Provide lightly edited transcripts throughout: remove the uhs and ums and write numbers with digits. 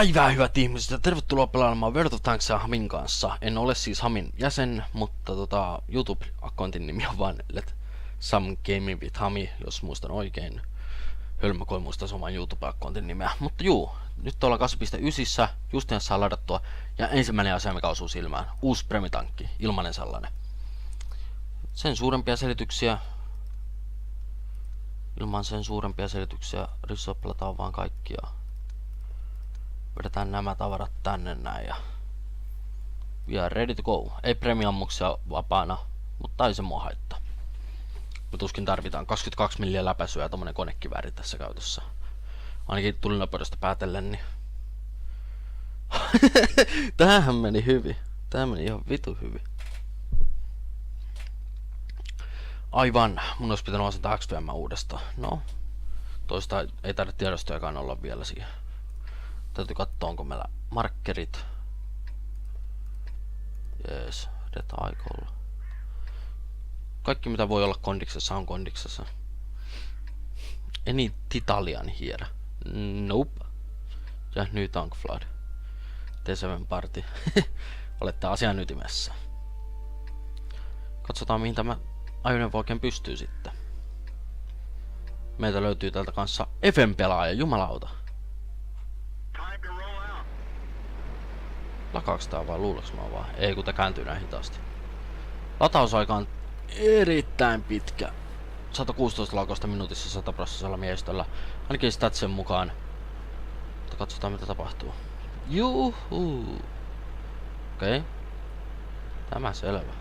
Päivää hyvät ihmiset ja tervetuloa pelaamaan World of Tanksia Hamin kanssa. En ole siis Hamin jäsen, mutta YouTube-akkontin nimi on vaan Let Some Gaming with Hami, jos muistan oikein. Hölmökoin muistaa oman YouTube-akkontin nimeä. Mutta juu, nyt ollaan 2.9, just saa ladattua. Ja ensimmäinen asia mikä osuu silmään, uusi premitankki, ilmanen sellainen. Sen suurempia selityksiä. Ilman sen suurempia selityksiä rissoplataan vaan kaikkia. Vedetään nämä tavarat tänne näin ja we are ready to go. Ei premiammuksia vapaana, mutta ei se mua haittaa. Me tuskin tarvitaan 22 milliä läpäisyä ja tommonen konekivääri tässä käytössä. Ainakin tulinopeudesta päätellen, niin tämähän meni hyvin. Tää meni ihan vitu hyvin. Aivan, mun olisi pitänyt asentaa XVM uudestaan. No, toista ei tarvitse tiedostojakaan olla vielä siihen. Täytyy katsoa onko meillä markkerit. Jees, retaikolla. Kaikki mitä voi olla kondiksessa on kondiksessa. Any Titalian here? Nope. Ja nyt Tankflood. T7 Party. Olette asian ytimessä. Katsotaan mihin tämä ajoneuvo oikein pystyy sitten. Meiltä löytyy täältä kanssa FM-pelaaja, jumalauta. Lakaaks tää vai luuleks mä vaan? Ei kun tää kääntyy näin hitaasti. Latausaika on erittäin pitkä. 116 laukausta minuutissa 100% miehistöllä. Ainakin statsen mukaan. Mutta katsotaan mitä tapahtuu. Juhu. Okei. Tämä selvä.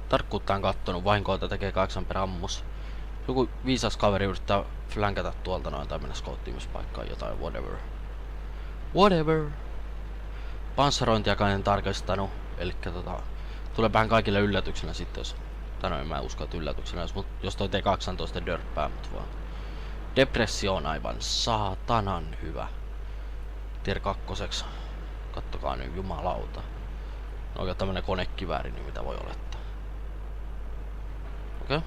Tarkkuutta on kattonut. Vahinkoita tekee 8 per ammus. Joku viisas kaveri yrittää flankätä tuolta noin tai mennä skouttimispaikkaan jotain, whatever. Panssarointiakaan en tarkistanut, elikkä tuleepähän kaikille yllätyksenä sitten, jos en mä usko, että yllätyksenä, jos toi T18 dörppää, mut vaan. Depressio on aivan saatanan hyvä. Tier 2. Kattokaa nyt, jumalauta. No oikein tämmönen konekivääri, niin mitä voi olettaa. Okei.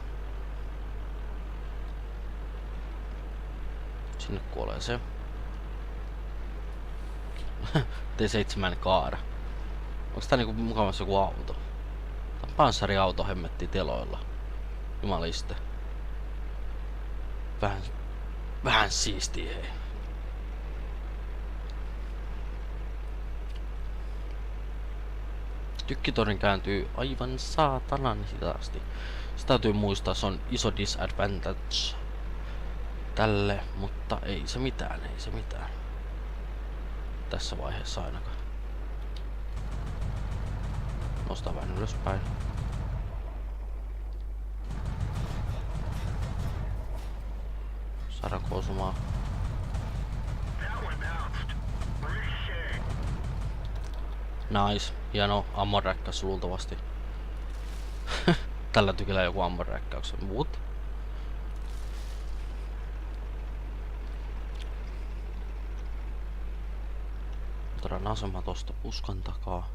Sinne kuolee se. T7 kaara. Onks tää niinku mukavassa joku auto? Tää on panssariauto hemmetti teloilla. Jumaliste. Vähän siistiä hei. Tykkitorin kääntyy aivan saatanan hitaasti. Se täytyy muistaa, se on iso disadvantage tälle, mutta ei se mitään. Tässä vaiheessa ainakaan. Nostaa vähän ylöspäin. Saadaanko osumaan? Nice. Hieno ammonräkkäys luultavasti. Tällä tykillä joku ammonräkkäyksen. What? Otetaan asema tosta puskan takaa.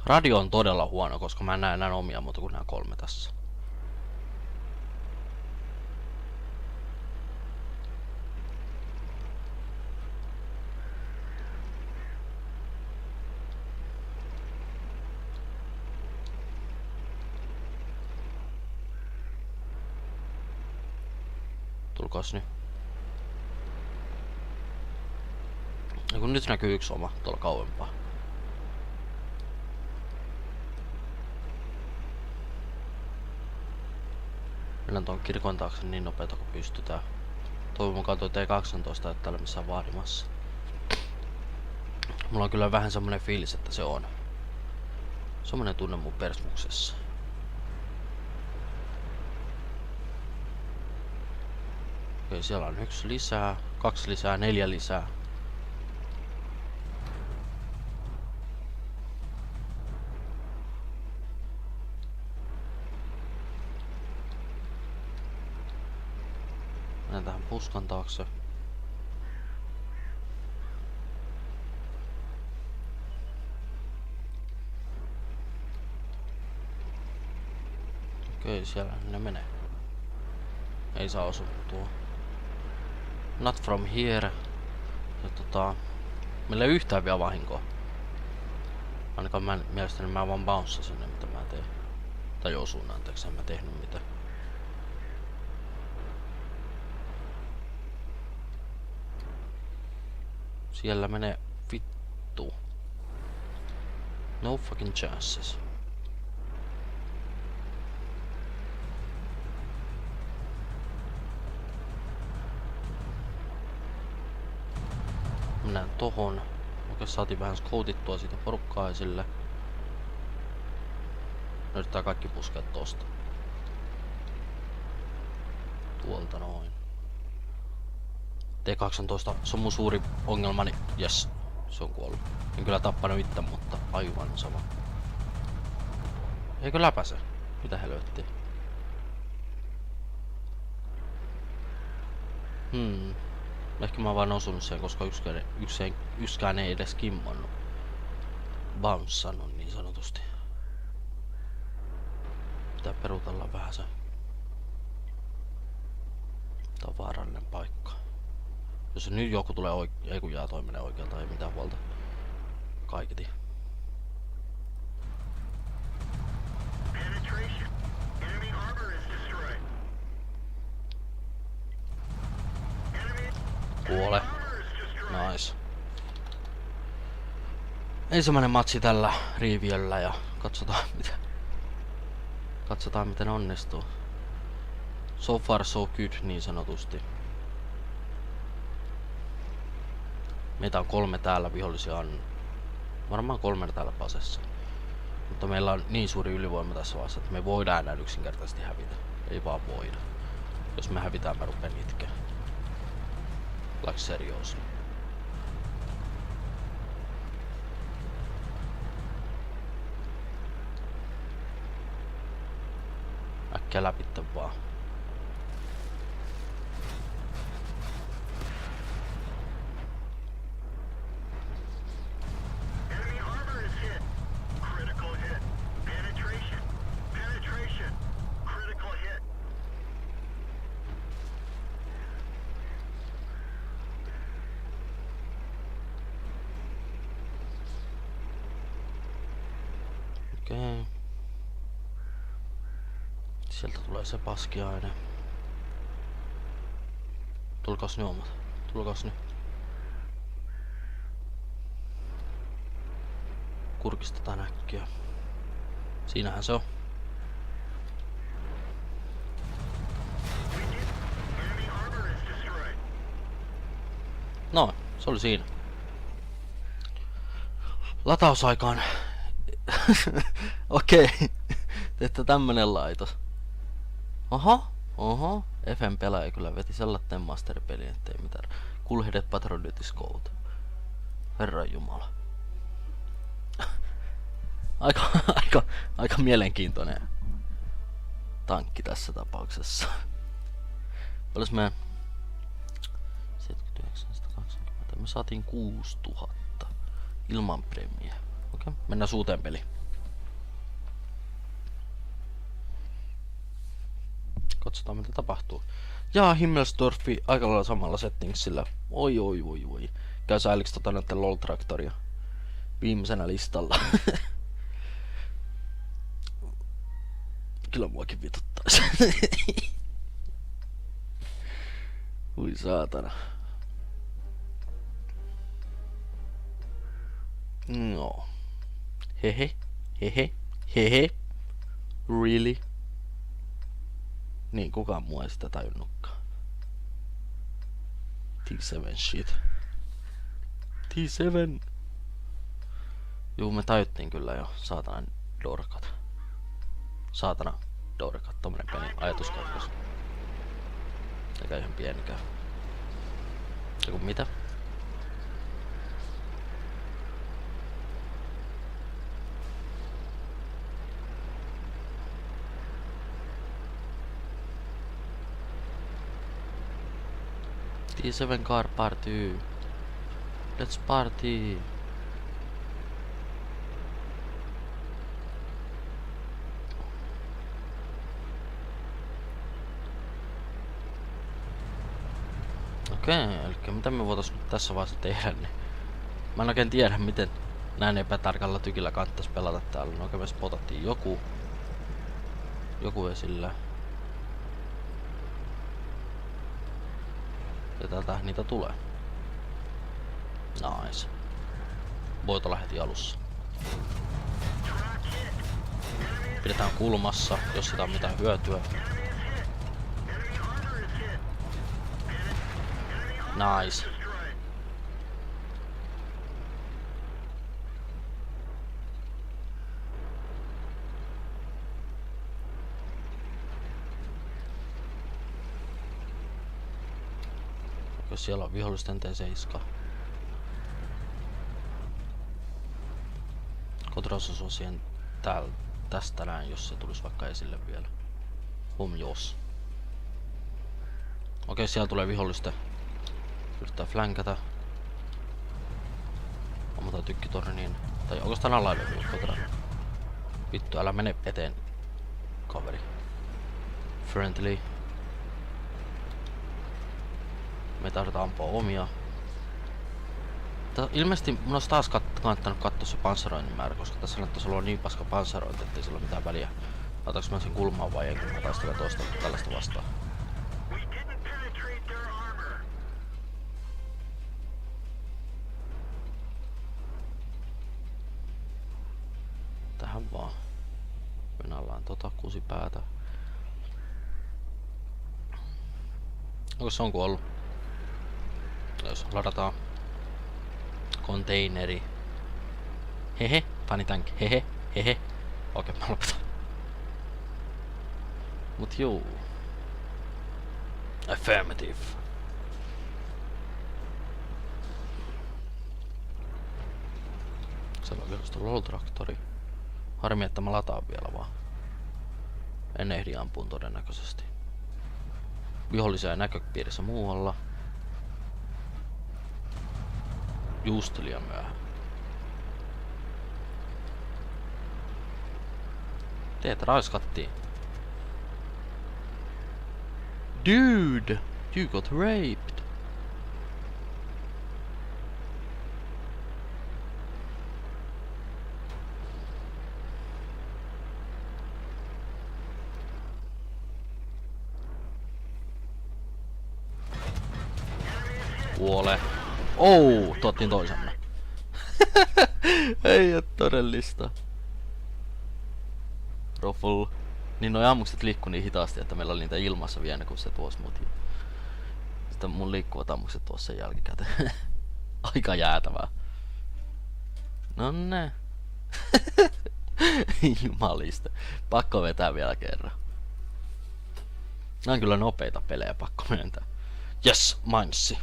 Radio on todella huono, koska mä en näe enää omia muuta kuin nämä 3 tässä. Tulkaas nyt. Ja kun nyt näkyy yksi oma tuolla kauempaa. Mennään tuon kirkon taakse niin nopeeta kuin pystytään. Toivon mukaan tuo T18 ei täällä missään vaadimassa. Mulla on kyllä vähän semmonen fiilis, että se on. Semmonen tunne mun persmuksessa. Okei, siellä on 1 lisää, 2 lisää, 4 lisää. Mennään tähän puskan taakse. Okei, siellä ne menee. Ei saa osuttua. Not from here. Ja meillä ei yhtään vielä vahinkoa. Ainakaan mielestäni mä vaan bounceasin ne mitä mä teen. Tai osuun anteeksi, en mä tehnyt mitään. Siellä menee vittu. No fucking chances. Mennään tohon. Okei, saatiin vähän scoutittua siitä porukkaa esille. Yrittää kaikki puskea tosta. Tuolta noin. T18, se on mun suuri ongelmani. Jes, se on kuollut. En kyllä tappanut itse, mutta aivan sama. Eikö läpäse? Mitä helvettiä? Ehkä mä oon vaan osunut sen, koska yksikään ei edes kimmannut. Bouncannut niin sanotusti. Pitää perutella vähän se. Tää on vaarallinen paikka. Jos nyt joku tulee ei kun jää menee oikealta, ei mitään huolta. Kaiketi. Kuole. Nice. Ensimmäinen matsi tällä riiviöllä ja katsotaan miten onnistuu. So far so good niin sanotusti. Meitä on 3 täällä, vihollisia on varmaan 3 täällä pasessa. Mutta meillä on niin suuri ylivoima tässä vaiheessa, että me voidaan näin yksinkertaisesti hävitä. Ei vaan voida. Jos me hävitään, mä rupeen itkeä. Like seriously. Äkkiä läpitte vaan. Okei. Sieltä tulee se paskiaine. Tulkaas nyt omat. Tulkaas nyt. Kurkistetaan äkkiä. Siinähän se on. No, se oli siinä. Latausaikaan. Okei. Teette tämmönen laitos. Oho. FM pelaaja kyllä veti sellainen masteripeli, ettei mitään. Cool-headed Patriotic Scout. Herran jumala. aika mielenkiintoinen tankki tässä tapauksessa. Olis meidän 7920. Me saatiin 6000 ilman premiä. Okei, mennään uuteen peliin. Katsotaan mitä tapahtuu. Jaa, Himmelsdorfi aika lailla samalla settingsillä. Oi. Käy säiliks näitten LOL-traktoria. Viimeisenä listalla. Kyllä muakin vituttais. Ui saatana. No. Hehe. Really? Niin, kukaan mua ei sitä tajunnutkaan. T7 shit. T7! Juu, me tajuttiin kyllä jo. Saatana dorkat. Tommonen pieni ajatuskatkos. Eikä ihan pienikään. Eiku mitä? T7 car party. Let's party. Okei, eli mitä me voitais nyt tässä vaiheessa tehdä, niin mä en oikein tiedä, miten näin epätarkalla tykillä kannattaisi pelata täällä. No okei, me spotattiin joku esillä. Ja täältä niitä tulee. Nice. Voit olla heti alussa. Pidetään kulmassa, jos sitä on mitään hyötyä. Nice. Jos siellä on vihollisten T7. Kotraus on siihen tästä näin, jos se tulisi vaikka esille vielä. Jos. Okei, siellä tulee vihollista. Yrittää flankata. Ammutaan tykkitorniin. Tai onko tää alailevilla Kotra? Vittu, älä mene eteen, kaveri. Friendly. Me tarvitaan ampua omia. Ilmeisesti mun olisi taas kannattanut katsoa se panssaroinnin määrä, koska tässä näyttäisi olla niin paska panssarointi, ettei sillä ole mitään väliä. Otaks mä sen kulmaan vai ei, kun mä taistelen toista tällaista vastaan. Tähän vaan. Venallaan kuusi päätä. Onko se on kuollut? Jos ladataan konteineri. Hehe, panitank, hehe. Okei, mä lopetan. Mut juu. Affirmative. Siellä on vielä LOL-traktori. Harmi, että mä lataan vielä vaan. En ehdi ampuun todennäköisesti. Vihollisia näköpiirissä muualla. Just liian myöhään. Teet raiskattiin. Dude! You got raped! Kuole. Oh, tuottiin toisemme. Ei oo todellista. Ruffle. Niin noi ammukset liikkuu niin hitaasti, että meillä oli niitä ilmassa vielä kun se tuossa mut. Sitten mun liikkuvat ammukset tuossa jälkikäteen. Aika jäätävää. Nonne. Jumalista. Pakko vetää vielä kerran. Nää on kyllä nopeita pelejä, pakko myöntää. Yes, mainssi.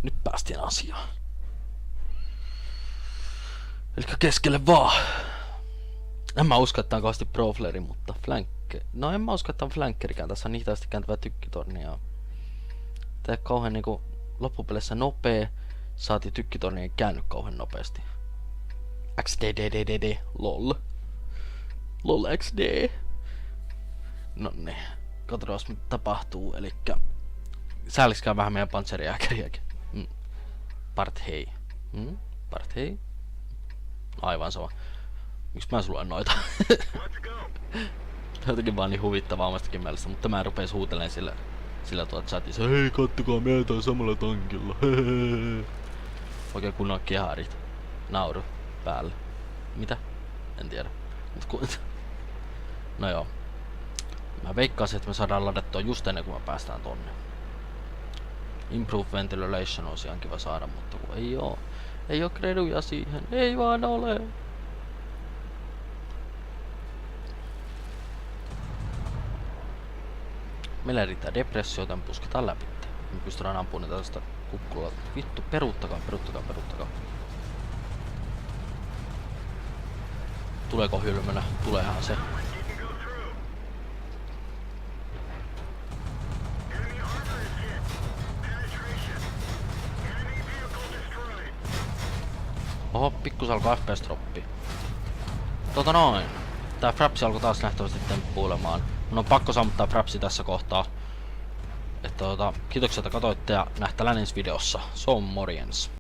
Nyt päästiin asiaan. Elikkä keskelle vaan. En mä usko, että on kovasti profleri, mutta flankke. No en mä usko, että on flankkerikään. Tässä on hitaasti kääntävä tykkitorni ja tää kauhean niinku loppupeleissä nopee. Saati tykkitorni ei käänny kauhean nopeasti. XDDDD. LOL. LOL XD. Nonne. Katsotaan mitä tapahtuu. Elikkä säälliskää vähän meidän pansseriääkäriäkin. Part hei. Part hei. Aivan sama. Miksi mä sulla noita? Jotenkin vaan niin huvittavaa omastakin mielestä, mutta mä rupees huutelemaan sillä chatissa. Hei, kattokaa, me ajetaan samalla tankilla. Oikein kunnon keharit. Nauru päälle. Mitä? En tiedä. No joo. Mä veikkaisin, että me saadaan ladattua just ennen kuin me päästään tonne. Improve ventilation olisi ihan kiva saada, mutta kun ei oo kreduja siihen. Ei vaan ole. Meillä riittää depressio, joten pusketaan läpi. Me pystytään ampumaan tästä kukkulaa. Vittu, peruuttakaa. Tuleeko hylmönä? Tuleehan se. Oho, pikkus alkoi FPS-droppi. Noin. Tää Frapsi alkoi taas nähtävästi temppuilemaan. Mun on pakko sammuttaa Frapsi tässä kohtaa. Kiitoksia, että katsoitte ja nähtälään ensi videossa. Se on morjens.